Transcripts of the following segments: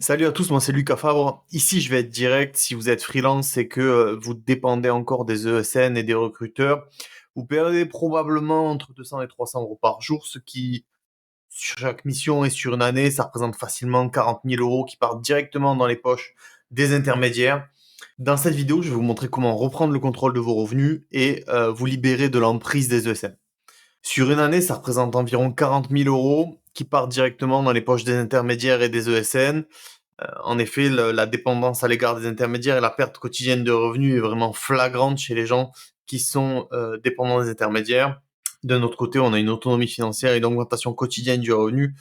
Salut à tous, moi c'est Lucas Fabre. Ici, je vais être direct. Si vous êtes freelance et que vous dépendez encore des ESN et des recruteurs, vous perdez probablement entre 200 et 300 euros par jour, ce qui, sur chaque mission et sur une année, ça représente facilement 40 000 euros qui partent directement dans les poches des intermédiaires. Dans cette vidéo, je vais vous montrer comment reprendre le contrôle de vos revenus et vous libérer de l'emprise des ESN. Sur une année, ça représente environ 40 000 euros qui partent directement dans les poches des intermédiaires et des ESN. En effet, la dépendance à l'égard des intermédiaires et la perte quotidienne de revenus est vraiment flagrante chez les gens qui sont dépendants des intermédiaires. D'un autre côté, on a une autonomie financière et une augmentation quotidienne du revenu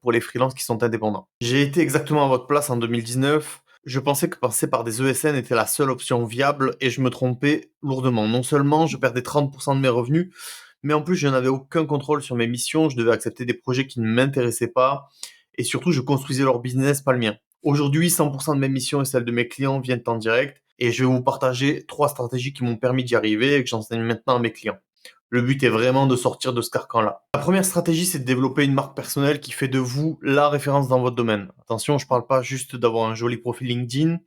pour les freelances qui sont indépendants. J'ai été exactement à votre place en 2019. Je pensais que passer par des ESN était la seule option viable et je me trompais lourdement. Non seulement je perdais 30% de mes revenus, mais en plus je n'avais aucun contrôle sur mes missions, je devais accepter des projets qui ne m'intéressaient pas et surtout je construisais leur business, pas le mien. Aujourd'hui, 100% de mes missions et celles de mes clients viennent en direct et je vais vous partager 3 stratégies qui m'ont permis d'y arriver et que j'enseigne maintenant à mes clients. Le but est vraiment de sortir de ce carcan-là. La première stratégie, c'est de développer une marque personnelle qui fait de vous la référence dans votre domaine. Attention, je ne parle pas juste d'avoir un joli profil LinkedIn.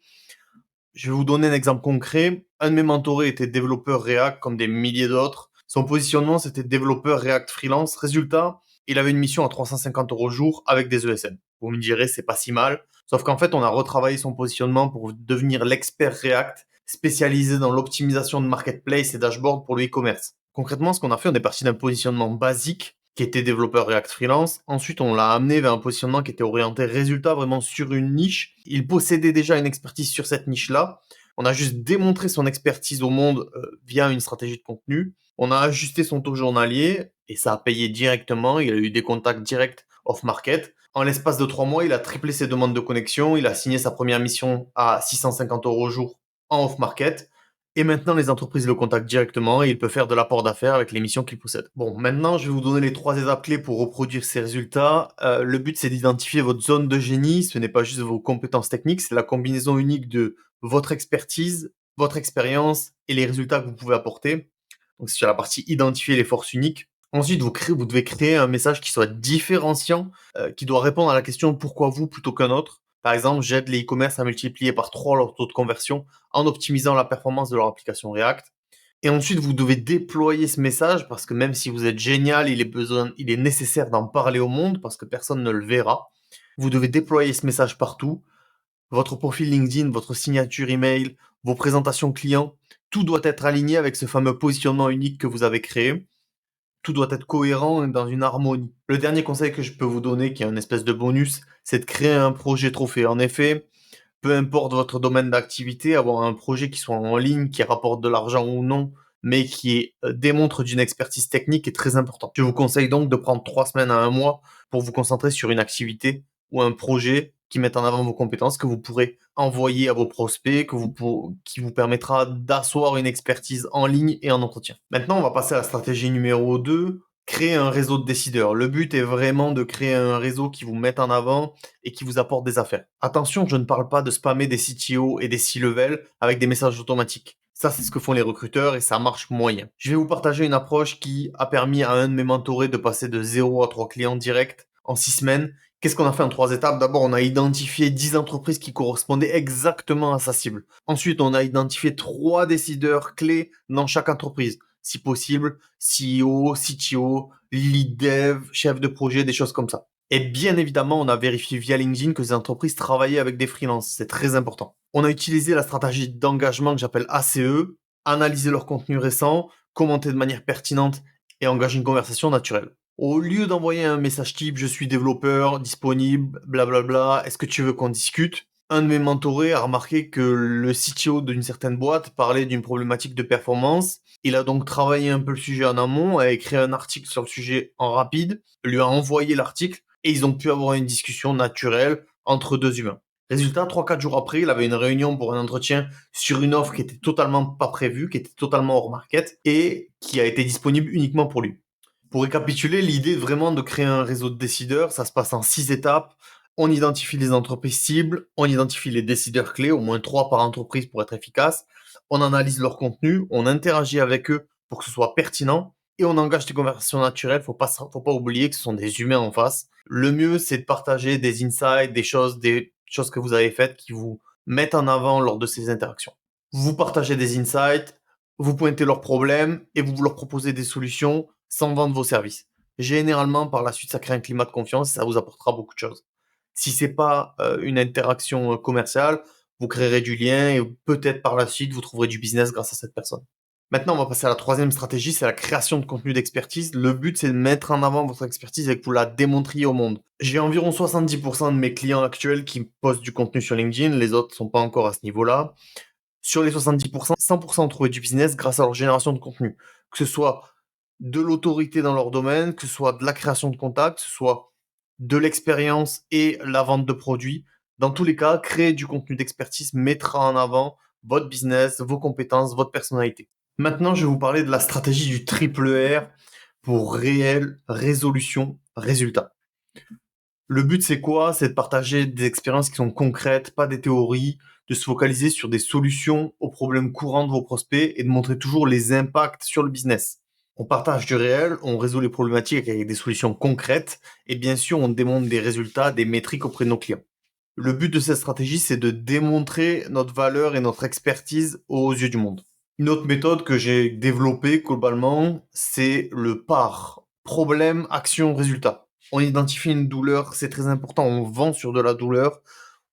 Je vais vous donner un exemple concret. Un de mes mentorés était développeur React comme des milliers d'autres. Son positionnement, c'était développeur React freelance. Résultat, il avait une mission à 350 euros jour avec des ESN. Vous me direz, c'est pas si mal. Sauf qu'en fait, on a retravaillé son positionnement pour devenir l'expert React spécialisé dans l'optimisation de marketplace et dashboard pour le e-commerce. Concrètement, ce qu'on a fait, on est parti d'un positionnement basique qui était développeur React freelance. Ensuite, on l'a amené vers un positionnement qui était orienté résultat, vraiment sur une niche. Il possédait déjà une expertise sur cette niche-là. On a juste démontré son expertise au monde via une stratégie de contenu. On a ajusté son taux journalier et ça a payé directement. Il a eu des contacts directs off-market. En l'espace de 3 mois, il a triplé ses demandes de connexion. Il a signé sa première mission à 650 euros au jour en off-market. Et maintenant, les entreprises le contactent directement et il peut faire de l'apport d'affaires avec les missions qu'il possède. Bon, maintenant, je vais vous donner les 3 étapes clés pour reproduire ces résultats. Le but, c'est d'identifier votre zone de génie. Ce n'est pas juste vos compétences techniques, c'est la combinaison unique de votre expertise, votre expérience et les résultats que vous pouvez apporter. Donc, c'est sur la partie identifier les forces uniques. Ensuite, vous devez créer un message qui soit différenciant, qui doit répondre à la question pourquoi vous plutôt qu'un autre. Par exemple, j'aide les e-commerce à multiplier par 3 leur taux de conversion en optimisant la performance de leur application React. Et ensuite, vous devez déployer ce message parce que même si vous êtes génial, il est nécessaire d'en parler au monde parce que personne ne le verra. Vous devez déployer ce message partout. Votre profil LinkedIn, votre signature email, vos présentations clients, tout doit être aligné avec ce fameux positionnement unique que vous avez créé. Tout doit être cohérent et dans une harmonie. Le dernier conseil que je peux vous donner, qui est un espèce de bonus, c'est de créer un projet trophée. En effet, peu importe votre domaine d'activité, avoir un projet qui soit en ligne, qui rapporte de l'argent ou non, mais qui démontre d'une expertise technique est très important. Je vous conseille donc de prendre 3 semaines à un mois pour vous concentrer sur une activité ou un projet qui met en avant vos compétences, que vous pourrez envoyer à vos prospects, qui vous permettra d'asseoir une expertise en ligne et en entretien. Maintenant, on va passer à la stratégie numéro 2, créer un réseau de décideurs. Le but est vraiment de créer un réseau qui vous mette en avant et qui vous apporte des affaires. Attention, je ne parle pas de spammer des CTO et des C-level avec des messages automatiques. Ça, c'est ce que font les recruteurs et ça marche moyen. Je vais vous partager une approche qui a permis à un de mes mentorés de passer de 0 à 3 clients directs en 6 semaines. Qu'est-ce qu'on a fait en 3 étapes? D'abord, on a identifié 10 entreprises qui correspondaient exactement à sa cible. Ensuite, on a identifié 3 décideurs clés dans chaque entreprise. Si possible, CEO, CTO, lead dev, chef de projet, des choses comme ça. Et bien évidemment, on a vérifié via LinkedIn que ces entreprises travaillaient avec des freelances. C'est très important. On a utilisé la stratégie d'engagement que j'appelle ACE, analyser leur contenu récent, commenter de manière pertinente et engager une conversation naturelle. Au lieu d'envoyer un message type je suis développeur, disponible, blablabla, est-ce que tu veux qu'on discute? Un de mes mentorés a remarqué que le CTO d'une certaine boîte parlait d'une problématique de performance. Il a donc travaillé un peu le sujet en amont, a écrit un article sur le sujet en rapide, lui a envoyé l'article et ils ont pu avoir une discussion naturelle entre deux humains. Résultat, 3-4 jours après, il avait une réunion pour un entretien sur une offre qui était totalement pas prévue, qui était totalement hors market et qui a été disponible uniquement pour lui. Pour récapituler, l'idée est vraiment de créer un réseau de décideurs. Ça se passe en 6 étapes. On identifie les entreprises cibles, on identifie les décideurs clés, au moins 3 par entreprise pour être efficace. On analyse leur contenu, on interagit avec eux pour que ce soit pertinent et on engage des conversations naturelles. Faut pas oublier que ce sont des humains en face. Le mieux, c'est de partager des insights, des choses, choses que vous avez faites qui vous mettent en avant lors de ces interactions. Vous partagez des insights, vous pointez leurs problèmes et vous leur proposez des solutions sans vendre vos services. Généralement, par la suite, ça crée un climat de confiance et ça vous apportera beaucoup de choses. Si c'est pas une interaction commerciale, vous créerez du lien et peut-être par la suite, vous trouverez du business grâce à cette personne. Maintenant, on va passer à la troisième stratégie, c'est la création de contenu d'expertise. Le but, c'est de mettre en avant votre expertise et que vous la démontriez au monde. J'ai environ 70% de mes clients actuels qui postent du contenu sur LinkedIn, les autres sont pas encore à ce niveau-là. Sur les 70%, 100% ont trouvé du business grâce à leur génération de contenu. Que ce soit de l'autorité dans leur domaine, que ce soit de la création de contacts, que ce soit de l'expérience et la vente de produits. Dans tous les cas, créer du contenu d'expertise mettra en avant votre business, vos compétences, votre personnalité. Maintenant, je vais vous parler de la stratégie du triple R pour réelle résolution résultat. Le but, c'est quoi? C'est de partager des expériences qui sont concrètes, pas des théories, de se focaliser sur des solutions aux problèmes courants de vos prospects et de montrer toujours les impacts sur le business. On partage du réel, on résout les problématiques avec des solutions concrètes et bien sûr, on démontre des résultats, des métriques auprès de nos clients. Le but de cette stratégie, c'est de démontrer notre valeur et notre expertise aux yeux du monde. Une autre méthode que j'ai développée globalement, c'est le PAR. Problème, action, résultat. On identifie une douleur, c'est très important, on vend sur de la douleur,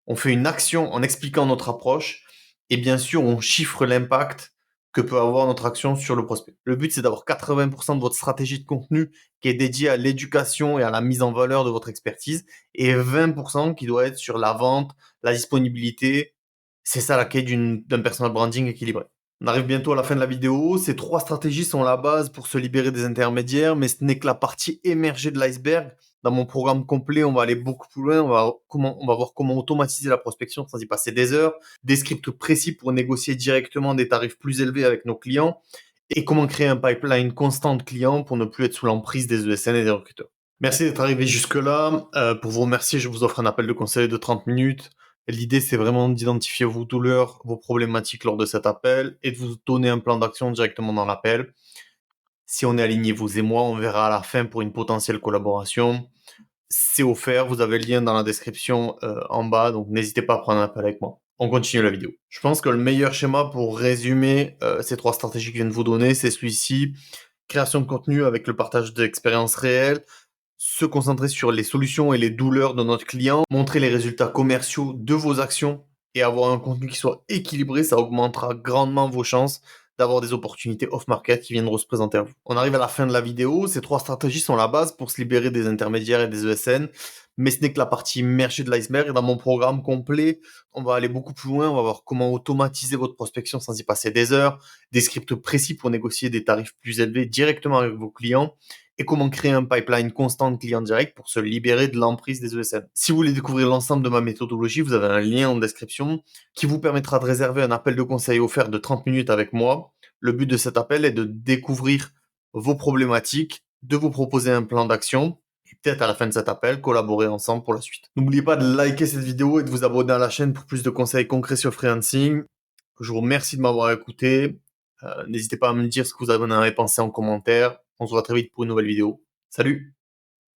on fait une action en expliquant notre approche, et bien sûr, on chiffre l'impact que peut avoir notre action sur le prospect. Le but, c'est d'avoir 80% de votre stratégie de contenu qui est dédiée à l'éducation et à la mise en valeur de votre expertise, et 20% qui doit être sur la vente, la disponibilité. C'est ça la clé d'un personal branding équilibré. On arrive bientôt à la fin de la vidéo. Ces trois stratégies sont la base pour se libérer des intermédiaires, mais ce n'est que la partie émergée de l'iceberg. Dans mon programme complet, on va aller beaucoup plus loin. On va voir comment automatiser la prospection sans y passer des heures, des scripts précis pour négocier directement des tarifs plus élevés avec nos clients et comment créer un pipeline constant de clients pour ne plus être sous l'emprise des ESN et des recruteurs. Merci d'être arrivé jusque-là. Pour vous remercier, je vous offre un appel de conseil de 30 minutes. L'idée, c'est vraiment d'identifier vos douleurs, vos problématiques lors de cet appel et de vous donner un plan d'action directement dans l'appel. Si on est aligné, vous et moi, on verra à la fin pour une potentielle collaboration. C'est offert, vous avez le lien dans la description en bas, donc n'hésitez pas à prendre un appel avec moi. On continue la vidéo. Je pense que le meilleur schéma pour résumer ces trois stratégies que je viens de vous donner, c'est celui-ci. Création de contenu avec le partage d'expériences réelles, se concentrer sur les solutions et les douleurs de notre client, montrer les résultats commerciaux de vos actions et avoir un contenu qui soit équilibré, ça augmentera grandement vos chances d'avoir des opportunités off-market qui viendront se présenter à vous. On arrive à la fin de la vidéo, ces trois stratégies sont la base pour se libérer des intermédiaires et des ESN, mais ce n'est que la partie immergée de l'iceberg et dans mon programme complet, on va aller beaucoup plus loin, on va voir comment automatiser votre prospection sans y passer des heures, des scripts précis pour négocier des tarifs plus élevés directement avec vos clients et comment créer un pipeline constant de clients directs pour se libérer de l'emprise des ESN. Si vous voulez découvrir l'ensemble de ma méthodologie, vous avez un lien en description qui vous permettra de réserver un appel de conseil offert de 30 minutes avec moi. Le but de cet appel est de découvrir vos problématiques, de vous proposer un plan d'action et peut-être à la fin de cet appel, collaborer ensemble pour la suite. N'oubliez pas de liker cette vidéo et de vous abonner à la chaîne pour plus de conseils concrets sur freelancing. Je vous remercie de m'avoir écouté. N'hésitez pas à me dire ce que vous en avez pensé en commentaire. On se voit très vite pour une nouvelle vidéo. Salut!